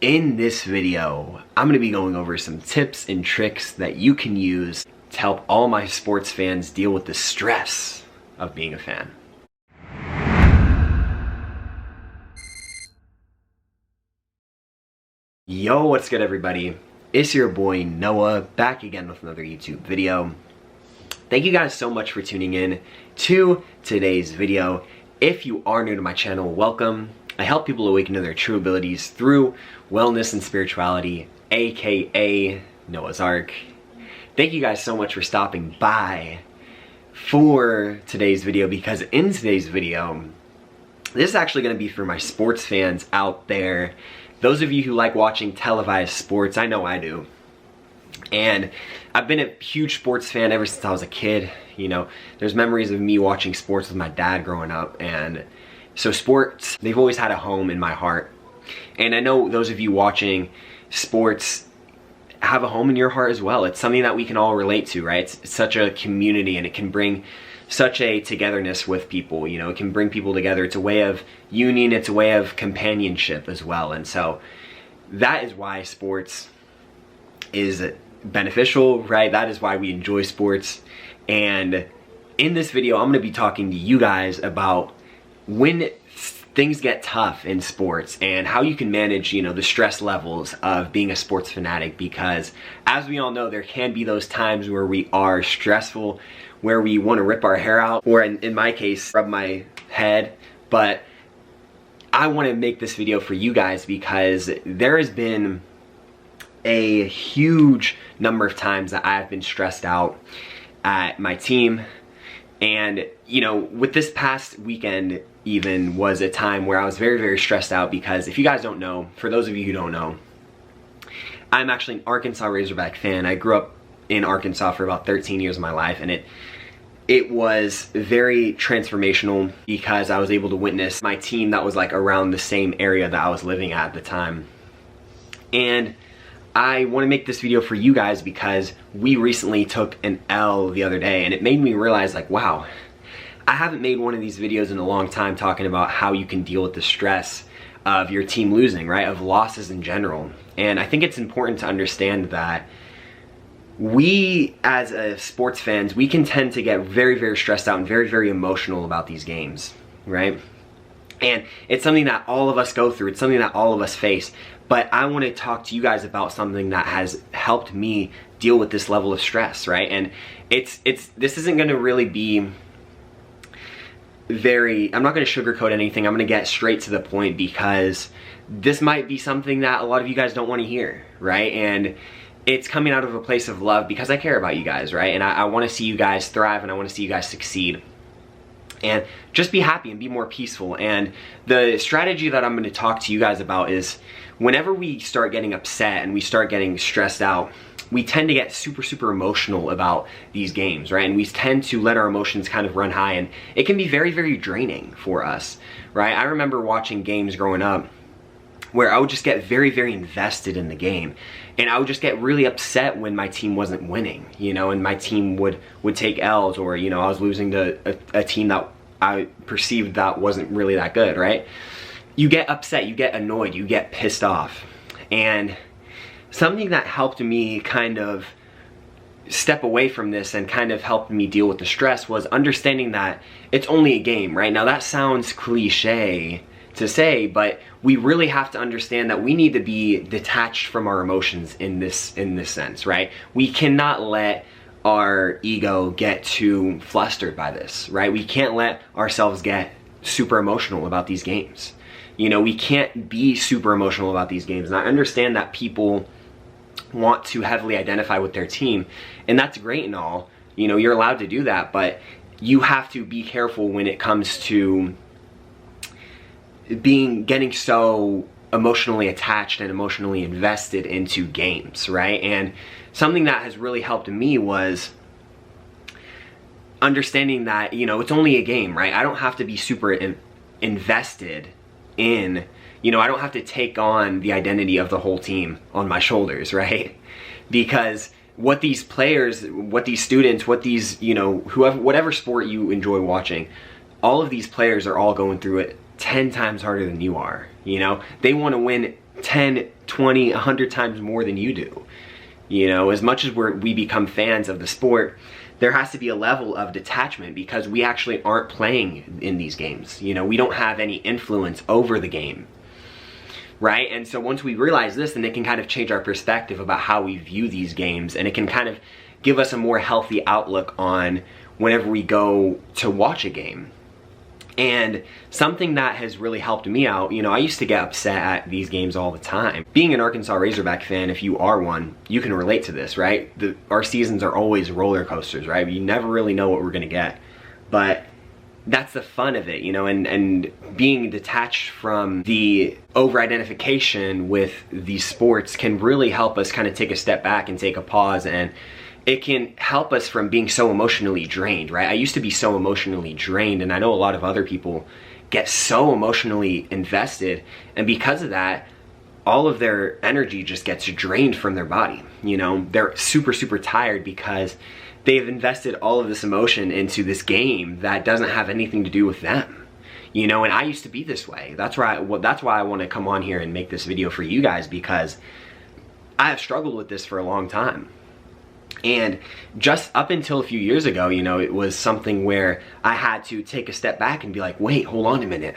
In this video, I'm going to be going over some tips and tricks that you can use to help all my sports fans deal with the stress of being a fan. Yo, what's good everybody? It's your boy Noah, back again with another YouTube video. Thank you guys so much for tuning in to today's video. If you are new to my channel, welcome. I help people awaken to their true abilities through wellness and spirituality, aka Noah's Ark. Thank you guys so much for stopping by for today's video, because in today's video, this is actually going to be for my sports fans out there. Those of you who like watching televised sports, I know I do. And I've been a huge sports fan ever since I was a kid. You know, there's memories of me watching sports with my dad growing up, and so sports, they've always had a home in my heart. And I know those of you watching sports have a home in your heart as well. It's something that we can all relate to, right? It's such a community, and it can bring such a togetherness with people. You know, it can bring people together. It's a way of union, it's a way of companionship as well. And so that is why sports is beneficial, right? That is why we enjoy sports. And in this video, I'm going to be talking to you guys about when things get tough in sports and how you can manage, you know, the stress levels of being a sports fanatic, because as we all know, there can be those times where we are stressful, where we want to rip our hair out, or in my case, rub my head. But I want to make this video for you guys because there has been a huge number of times that I have been stressed out at my team. And, you know, with this past weekend even was a time where I was very, very stressed out, because if you guys don't know, for those of you who don't know, I'm actually an Arkansas Razorback fan. I grew up in Arkansas for about 13 years of my life, and it was very transformational because I was able to witness my team that was like around the same area that I was living at the time. And I want to make this video for you guys because we recently took an L the other day, and it made me realize, like, wow, I haven't made one of these videos in a long time talking about how you can deal with the stress of your team losing, right? Of losses in general. And I think it's important to understand that we, as sports fans, we can tend to get very, very stressed out and very, very emotional about these games, right? And it's something that all of us go through. It's something that all of us face. But I want to talk to you guys about something that has helped me deal with this level of stress, right? And this isn't going to really be I'm not going to sugarcoat anything. I'm going to get straight to the point, because this might be something that a lot of you guys don't want to hear, right? And it's coming out of a place of love because I care about you guys, right? And I want to see you guys thrive, and I want to see you guys succeed. And just be happy and be more peaceful. And the strategy that I'm going to talk to you guys about is, whenever we start getting upset and we start getting stressed out, we tend to get super, super emotional about these games, right? And we tend to let our emotions kind of run high, and it can be very, very draining for us, right? I remember watching games growing up where I would just get very, very invested in the game, and I would just get really upset when my team wasn't winning, you know, and my team would take L's, or, you know, I was losing to a team that I perceived that wasn't really that good, right? You get upset, you get annoyed, you get pissed off. And something that helped me kind of step away from this and kind of helped me deal with the stress was understanding that it's only a game, right? Now that sounds cliche to say, but we really have to understand that we need to be detached from our emotions in this sense, right? We cannot let our ego get too flustered by this, right? We can't let ourselves get super emotional about these games. You know, we can't be super emotional about these games. And I understand that people want to heavily identify with their team, and that's great and all. You know, you're allowed to do that, but you have to be careful when it comes to getting so emotionally attached and emotionally invested into games, right? And something that has really helped me was understanding that, you know, it's only a game, right? I don't have to be super invested in, you know, I don't have to take on the identity of the whole team on my shoulders, right? Because what these players, what these students, what these, you know, whatever sport you enjoy watching, all of these players are all going through it 10 times harder than you are, you know? They want to win 10, 20, 100 times more than you do. You know, as much as we become fans of the sport, there has to be a level of detachment because we actually aren't playing in these games. You know, we don't have any influence over the game, right? And so once we realize this, then it can kind of change our perspective about how we view these games, and it can kind of give us a more healthy outlook on whenever we go to watch a game. And something that has really helped me out, you know, I used to get upset at these games all the time. Being an Arkansas Razorback fan, if you are one, you can relate to this, right? Our seasons are always roller coasters, right? You never really know what we're gonna get. But that's the fun of it, you know, and being detached from the over-identification with these sports can really help us kind of take a step back and take a pause, and it can help us from being so emotionally drained, right? I used to be so emotionally drained, and I know a lot of other people get so emotionally invested, and because of that, all of their energy just gets drained from their body. You know, they're super, super tired because they've invested all of this emotion into this game that doesn't have anything to do with them. You know, and I used to be this way. That's why I want to come on here and make this video for you guys, because I have struggled with this for a long time. And just up until a few years ago, you know, it was something where I had to take a step back and be like, wait, hold on a minute.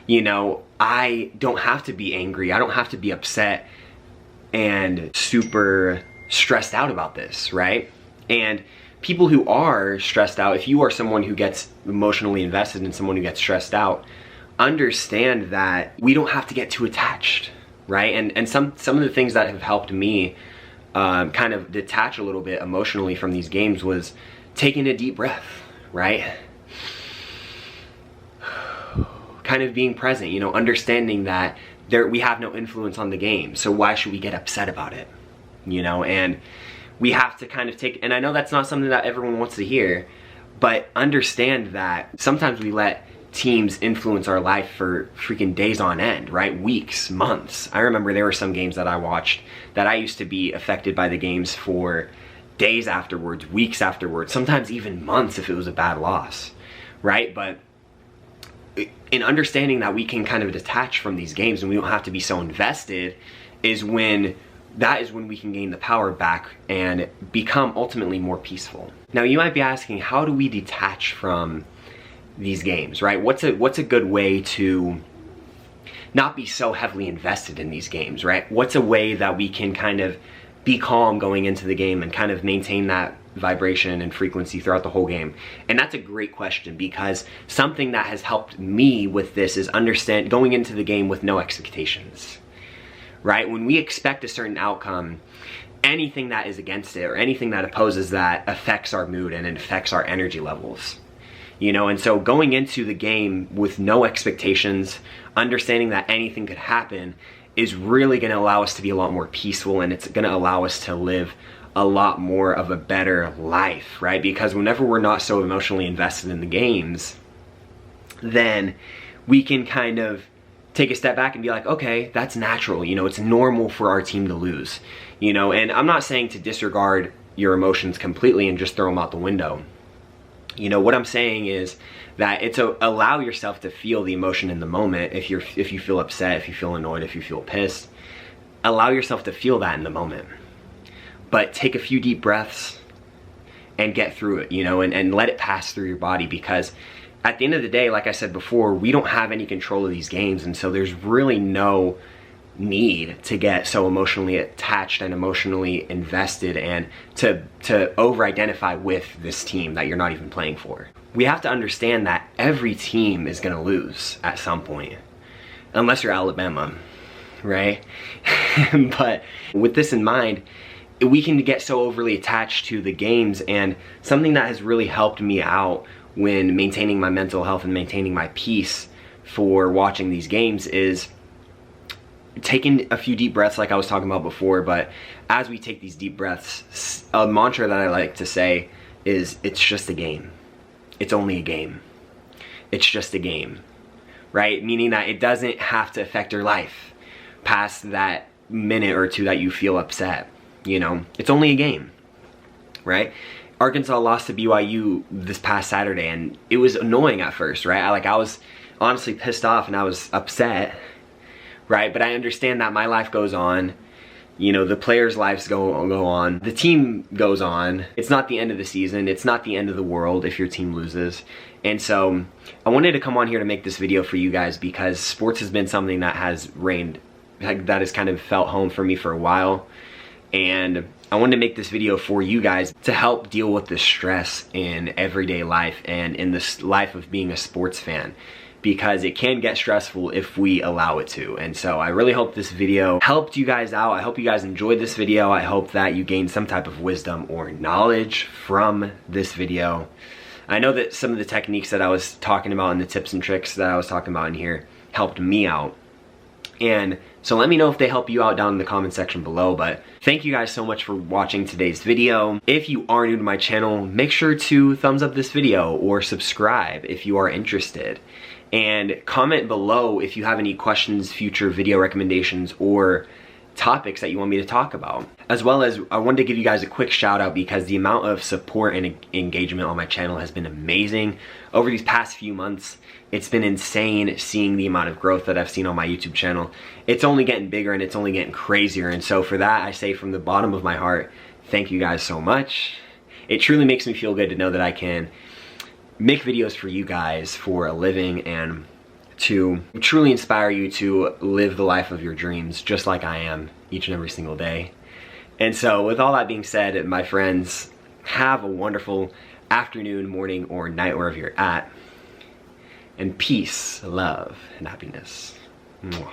You know, I don't have to be angry. I don't have to be upset and super stressed out about this, right? And people who are stressed out, if you are someone who gets emotionally invested and someone who gets stressed out, understand that we don't have to get too attached, right? And some of the things that have helped me kind of detach a little bit emotionally from these games was taking a deep breath, right? Kind of being present, you know, understanding that we have no influence on the game, so why should we get upset about it? You know, and we have to kind of take, and I know that's not something that everyone wants to hear, but understand that sometimes we let teams influence our life for freaking days on end, right? Weeks, months. I remember there were some games that I watched that I used to be affected by the games for days afterwards, weeks afterwards, sometimes even months if it was a bad loss, right? But in understanding that we can kind of detach from these games and we don't have to be so invested is when we can gain the power back and become ultimately more peaceful. Now you might be asking, how do we detach from these games, right? What's a good way to not be so heavily invested in these games, right? What's a way that we can kind of be calm going into the game and kind of maintain that vibration and frequency throughout the whole game? And that's a great question, because something that has helped me with this is understand going into the game with no expectations, right? When we expect a certain outcome, anything that is against it or anything that opposes that affects our mood and it affects our energy levels. You know, and so going into the game with no expectations, understanding that anything could happen, is really going to allow us to be a lot more peaceful, and it's going to allow us to live a lot more of a better life, right? Because whenever we're not so emotionally invested in the games, then we can kind of take a step back and be like, okay, that's natural. You know, it's normal for our team to lose, you know, and I'm not saying to disregard your emotions completely and just throw them out the window. You know, what I'm saying is that it's allow yourself to feel the emotion in the moment. If you feel upset, if you feel annoyed, if you feel pissed, allow yourself to feel that in the moment. But take a few deep breaths and get through it, you know, and let it pass through your body, because at the end of the day, like I said before, we don't have any control of these games, and so there's really no need to get so emotionally attached and emotionally invested and to over-identify with this team that you're not even playing for. We have to understand that every team is gonna lose at some point, unless you're Alabama, right? But with this in mind, we can get so overly attached to the games, and something that has really helped me out when maintaining my mental health and maintaining my peace for watching these games is taking a few deep breaths, like I was talking about before. But as we take these deep breaths, a mantra that I like to say is, it's just a game. It's only a game. It's just a game, right? Meaning that it doesn't have to affect your life past that minute or two that you feel upset. You know, it's only a game, right? Arkansas lost to BYU this past Saturday, and it was annoying at first, right? I was honestly pissed off and I was upset. right? But I understand that my life goes on. You know, the players' lives go on. The team goes on. It's not the end of the season. It's not the end of the world if your team loses. And so I wanted to come on here to make this video for you guys because sports has been something that has that has kind of felt home for me for a while. And I wanted to make this video for you guys to help deal with the stress in everyday life and in this life of being a sports fan, because it can get stressful if we allow it to. And so I really hope this video helped you guys out. I hope you guys enjoyed this video. I hope that you gained some type of wisdom or knowledge from this video. I know that some of the techniques that I was talking about and the tips and tricks that I was talking about in here helped me out. And so let me know if they help you out down in the comment section below. But thank you guys so much for watching today's video. If you are new to my channel, make sure to thumbs up this video or subscribe if you are interested. And comment below if you have any questions, future video recommendations, or topics that you want me to talk about. As well as, I wanted to give you guys a quick shout out because the amount of support and engagement on my channel has been amazing over these past few months. It's been insane seeing the amount of growth that I've seen on my YouTube channel. It's only getting bigger and it's only getting crazier. And so for that, I say from the bottom of my heart, thank you guys so much. It truly makes me feel good to know that I can make videos for you guys for a living and to truly inspire you to live the life of your dreams just like I am each and every single day. And so with all that being said, my friends, have a wonderful afternoon, morning, or night wherever you're at. And peace, love, and happiness. Mwah.